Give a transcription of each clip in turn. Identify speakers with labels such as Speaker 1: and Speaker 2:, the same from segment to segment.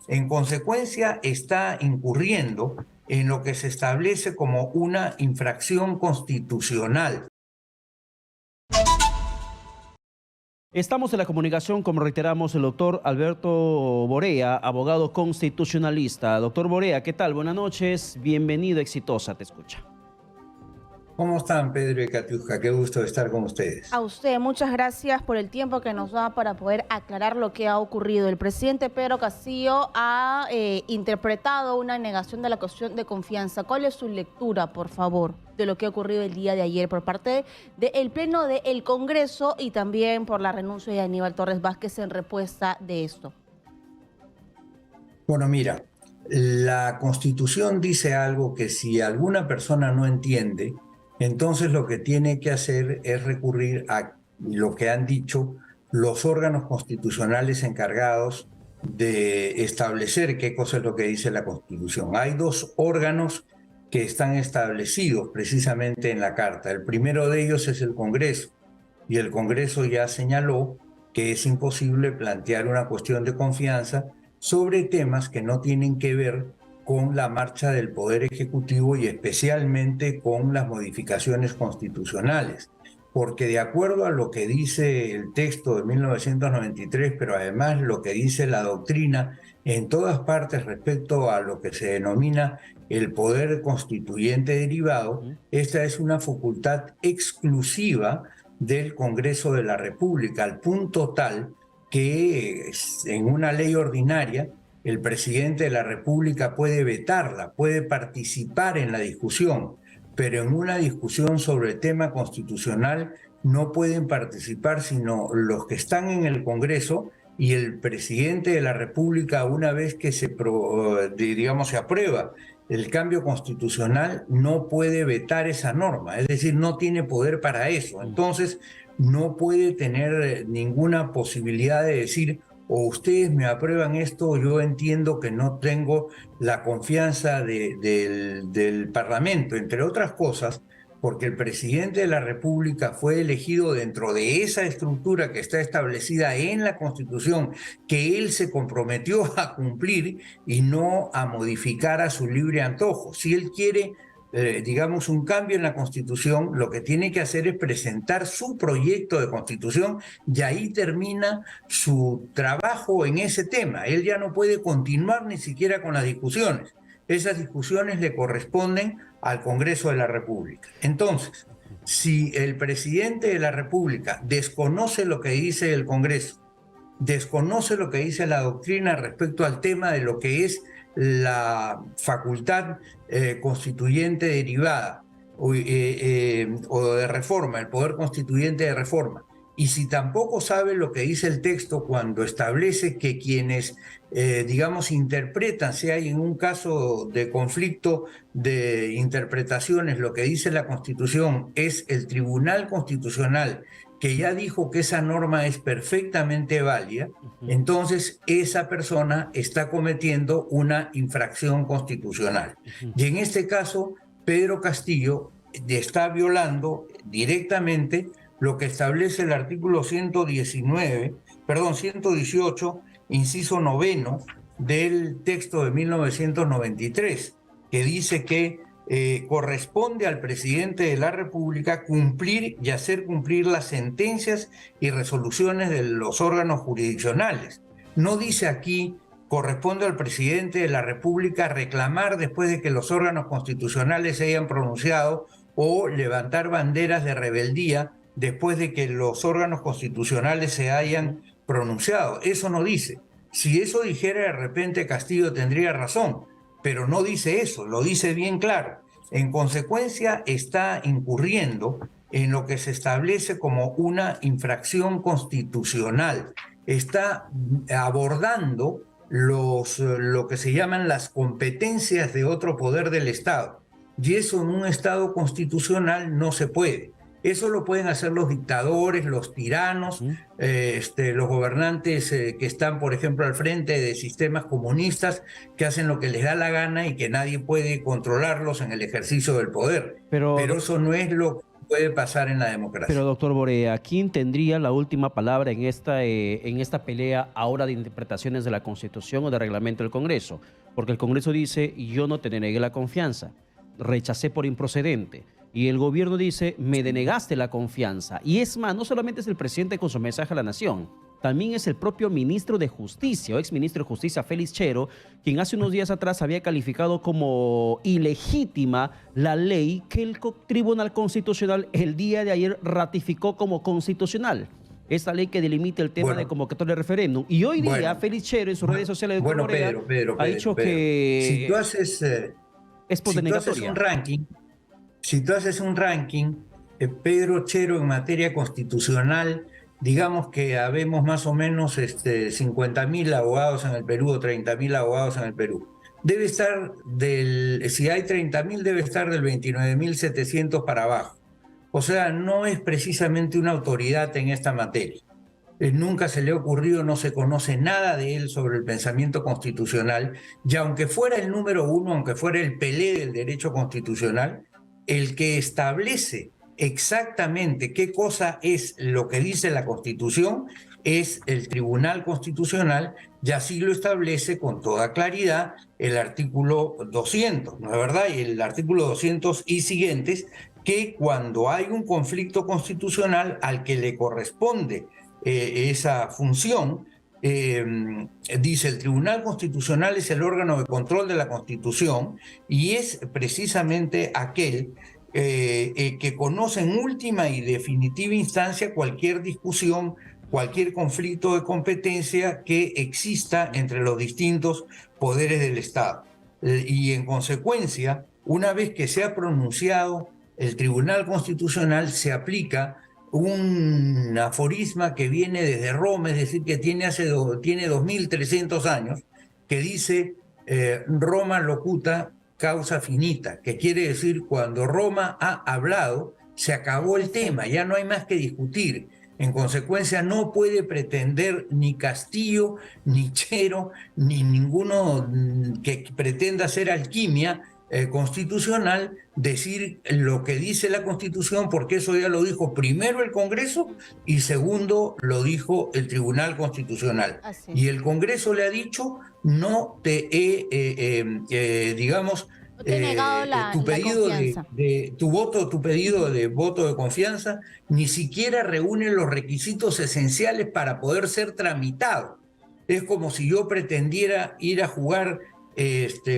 Speaker 1: En consecuencia, está incurriendo en lo que se establece como una infracción constitucional.
Speaker 2: Estamos en la comunicación, como reiteramos, el doctor Alberto Borea, abogado constitucionalista. Doctor Borea, ¿qué tal? Buenas noches, bienvenido, exitosa, te escucha.
Speaker 1: ¿Cómo están, Pedro y Katiuska? Qué gusto estar con ustedes.
Speaker 3: A usted, muchas gracias por el tiempo que nos da para poder aclarar lo que ha ocurrido. El presidente Pedro Castillo ha interpretado una negación de la cuestión de confianza. ¿Cuál es su lectura, por favor, de lo que ha ocurrido el día de ayer por parte del Pleno del Congreso y también por la renuncia de Aníbal Torres Vázquez en respuesta de esto?
Speaker 1: Bueno, mira, la Constitución dice algo que si alguna persona no entiende, entonces lo que tiene que hacer es recurrir a lo que han dicho los órganos constitucionales encargados de establecer qué cosa es lo que dice la Constitución. Hay dos órganos que están establecidos precisamente en la Carta. El primero de ellos es el Congreso, y el Congreso ya señaló que es imposible plantear una cuestión de confianza sobre temas que no tienen que ver con la marcha del Poder Ejecutivo y especialmente con las modificaciones constitucionales. Porque de acuerdo a lo que dice el texto de 1993, pero además lo que dice la doctrina en todas partes respecto a lo que se denomina el poder constituyente derivado, esta es una facultad exclusiva del Congreso de la República, al punto tal que en una ley ordinaria el presidente de la República puede vetarla, puede participar en la discusión, pero en una discusión sobre el tema constitucional no pueden participar sino los que están en el Congreso, y el presidente de la República, una vez que se aprueba el cambio constitucional, no puede vetar esa norma, es decir, no tiene poder para eso. Entonces, no puede tener ninguna posibilidad de decir: o ustedes me aprueban esto, o yo entiendo que no tengo la confianza del Parlamento, entre otras cosas, porque el presidente de la República fue elegido dentro de esa estructura que está establecida en la Constitución, que él se comprometió a cumplir y no a modificar a su libre antojo. Si él quiere un cambio en la Constitución, lo que tiene que hacer es presentar su proyecto de Constitución, y ahí termina su trabajo en ese tema. Él ya no puede continuar ni siquiera con las discusiones. Esas discusiones le corresponden al Congreso de la República. Entonces, si el presidente de la República desconoce lo que dice el Congreso, desconoce lo que dice la doctrina respecto al tema de lo que es la facultad constituyente derivada o de reforma, el poder constituyente de reforma, y si tampoco sabe lo que dice el texto cuando establece que quienes, interpretan, si hay en un caso de conflicto de interpretaciones, lo que dice la Constitución es el Tribunal Constitucional, que ya dijo que esa norma es perfectamente válida, entonces esa persona está cometiendo una infracción constitucional. Y en este caso, Pedro Castillo está violando directamente lo que establece el artículo 118, inciso 9 del texto de 1993, que dice que corresponde al presidente de la República cumplir y hacer cumplir las sentencias y resoluciones de los órganos jurisdiccionales. No dice aquí: corresponde al presidente de la República reclamar después de que los órganos constitucionales se hayan pronunciado, o levantar banderas de rebeldía después de que los órganos constitucionales se hayan pronunciado. Eso no dice. Si eso dijera, de repente Castillo tendría razón, pero no dice eso, lo dice bien claro. En consecuencia, está incurriendo en lo que se establece como una infracción constitucional. Está abordando lo que se llaman las competencias de otro poder del Estado. Y eso en un Estado constitucional no se puede. Eso lo pueden hacer los dictadores, los tiranos, los gobernantes que están, por ejemplo, al frente de sistemas comunistas, que hacen lo que les da la gana y que nadie puede controlarlos en el ejercicio del poder. Pero eso no es lo puede pasar en la democracia.
Speaker 2: Pero doctor Borea, ¿quién tendría la última palabra en esta pelea ahora de interpretaciones de la Constitución o del reglamento del Congreso? Porque el Congreso dice, yo no te denegué la confianza, rechacé por improcedente. Y el gobierno dice, me denegaste la confianza. Y es más, no solamente es el presidente con su mensaje a la nación, también es el propio ministro de Justicia, o exministro de Justicia, Félix Chero, quien hace unos días atrás había calificado como ilegítima la ley que el Tribunal Constitucional el día de ayer ratificó como constitucional. Esta ley que delimita el tema de convocatoria de referéndum. Y hoy día Félix Chero en sus redes sociales de ha dicho que
Speaker 1: si tú haces,
Speaker 2: es por denegatoria.
Speaker 1: Si tú haces un ranking, Pedro Chero en materia constitucional, digamos que habemos más o menos 50.000 abogados en el Perú o 30.000 abogados en el Perú. Debe estar si hay 30.000, debe estar del 29.700 para abajo. O sea, no es precisamente una autoridad en esta materia. Nunca se le ha ocurrido, no se conoce nada de él sobre el pensamiento constitucional, y aunque fuera el número uno, aunque fuera el Pelé del derecho constitucional, el que establece exactamente qué cosa es lo que dice la Constitución es el Tribunal Constitucional, y así lo establece con toda claridad el artículo 200, ¿no es verdad? Y el artículo 200 y siguientes, que cuando hay un conflicto constitucional al que le corresponde esa función, dice el Tribunal Constitucional es el órgano de control de la Constitución y es precisamente aquel que conoce en última y definitiva instancia cualquier discusión, cualquier conflicto de competencia que exista entre los distintos poderes del Estado. Y en consecuencia, una vez que se ha pronunciado el Tribunal Constitucional, se aplica un aforisma que viene desde Roma, es decir, que tiene 2.300 años, que dice Roma locuta causa finita, que quiere decir cuando Roma ha hablado, se acabó el tema, ya no hay más que discutir. En consecuencia, no puede pretender ni Castillo, ni Chero, ni ninguno que pretenda hacer alquimia constitucional, decir lo que dice la Constitución, porque eso ya lo dijo primero el Congreso y segundo lo dijo el Tribunal Constitucional. Y el Congreso le ha dicho, no te he, digamos, tu pedido tu pedido de voto de confianza ni siquiera reúne los requisitos esenciales para poder ser tramitado. Es como si yo pretendiera ir a jugar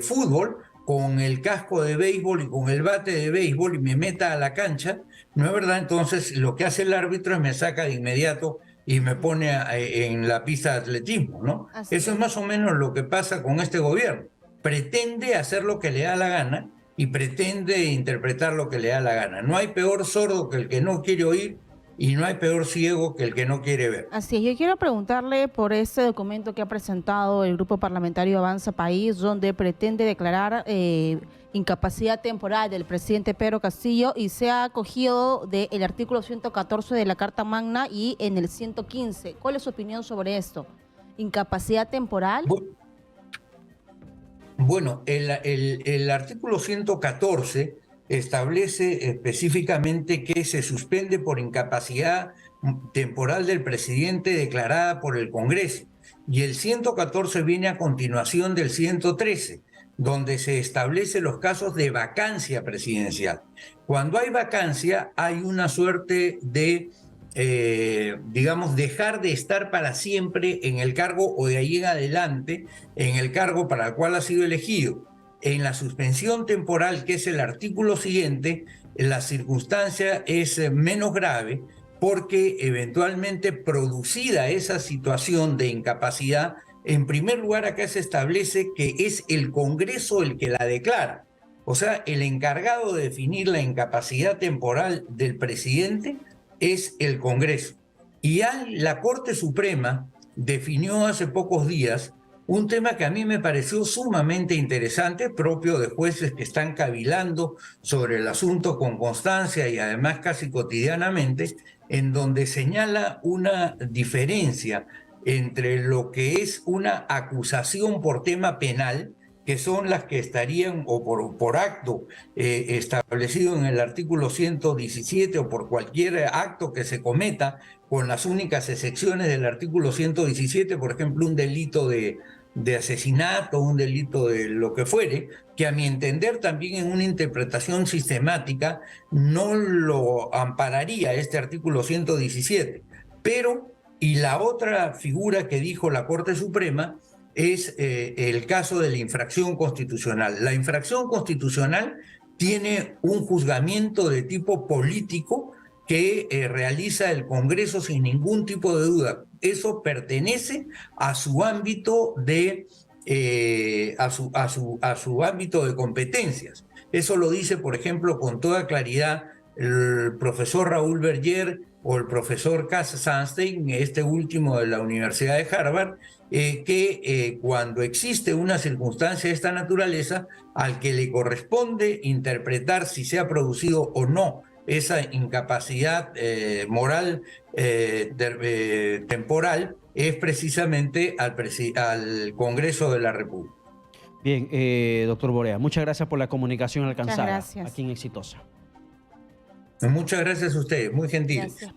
Speaker 1: fútbol con el casco de béisbol y con el bate de béisbol y me meta a la cancha, ¿no es verdad? Entonces lo que hace el árbitro es me saca de inmediato y me pone en la pista de atletismo, ¿no? Eso es más o menos lo que pasa con este gobierno. Pretende hacer lo que le da la gana y pretende interpretar lo que le da la gana. No hay peor sordo que el que no quiere oír y no hay peor ciego que el que no quiere ver.
Speaker 3: Así es, yo quiero preguntarle por ese documento que ha presentado el Grupo Parlamentario Avanza País, donde pretende declarar incapacidad temporal del presidente Pedro Castillo y se ha acogido del artículo 114 de la Carta Magna y en el 115. ¿Cuál es su opinión sobre esto? ¿Incapacidad temporal?
Speaker 1: Bueno, el artículo 114 establece específicamente que se suspende por incapacidad temporal del presidente declarada por el Congreso. Y el 114 viene a continuación del 113, donde se establecen los casos de vacancia presidencial. Cuando hay vacancia, hay una suerte de, digamos, dejar de estar para siempre en el cargo o de ahí en adelante en el cargo para el cual ha sido elegido. En la suspensión temporal, que es el artículo siguiente, la circunstancia es menos grave porque eventualmente producida esa situación de incapacidad, en primer lugar acá se establece que es el Congreso el que la declara. O sea, el encargado de definir la incapacidad temporal del presidente es el Congreso. Y ya la Corte Suprema definió hace pocos días un tema que a mí me pareció sumamente interesante, propio de jueces que están cavilando sobre el asunto con constancia y además casi cotidianamente, en donde señala una diferencia entre lo que es una acusación por tema penal, que son las que estarían, o por acto establecido en el artículo 117, o por cualquier acto que se cometa, con las únicas excepciones del artículo 117, por ejemplo, un delito de asesinato, un delito de lo que fuere, que a mi entender también en una interpretación sistemática no lo ampararía este artículo 117. Pero, y la otra figura que dijo la Corte Suprema es el caso de la infracción constitucional. La infracción constitucional tiene un juzgamiento de tipo político que realiza el Congreso sin ningún tipo de duda. Eso pertenece a su ámbito de a su ámbito de competencias. Eso lo dice, por ejemplo, con toda claridad el profesor Raúl Berger o el profesor Cass Sunstein, este último de la Universidad de Harvard, que cuando existe una circunstancia de esta naturaleza, al que le corresponde interpretar si se ha producido o no esa incapacidad moral temporal, es precisamente al Congreso de la República.
Speaker 2: Bien, doctor Borea, muchas gracias por la comunicación alcanzada
Speaker 3: gracias.
Speaker 2: aquí en Exitosa.
Speaker 1: Muchas gracias a ustedes, muy gentiles.
Speaker 3: Gracias.